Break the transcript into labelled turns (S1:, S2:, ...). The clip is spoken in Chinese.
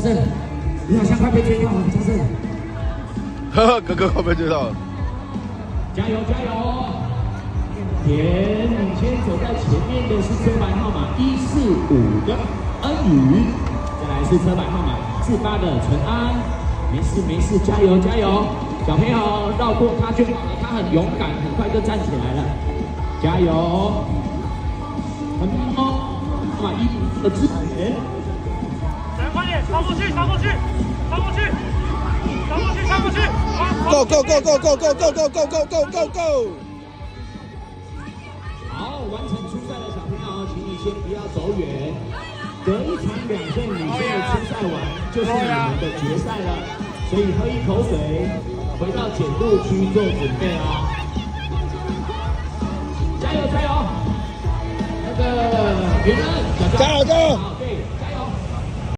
S1: 胜，你好像快被追到了，嘉胜。
S2: 呵呵，哥哥快被追到了。
S1: 加油加油！田领先走在前面的是车牌号码145的恩宇，再来是车牌号码48的陈安。没事没事，加油加油！小朋友绕过他就好了，他很勇敢，很快就站起来了。加油！很棒哦，号码155的支援。
S3: 快点，超过去，超过去，超过去，超过去，超过去
S2: ！Go go go go go go go go go go go go go！
S1: 好，完成初赛的小朋友，请你先不要走远。隔一场2胜女生的初赛完，就是你们的决赛了。所以喝一口水，回到检录区做准备哦。加油加油！那个云恩，
S2: 加油加油！
S1: 好，对，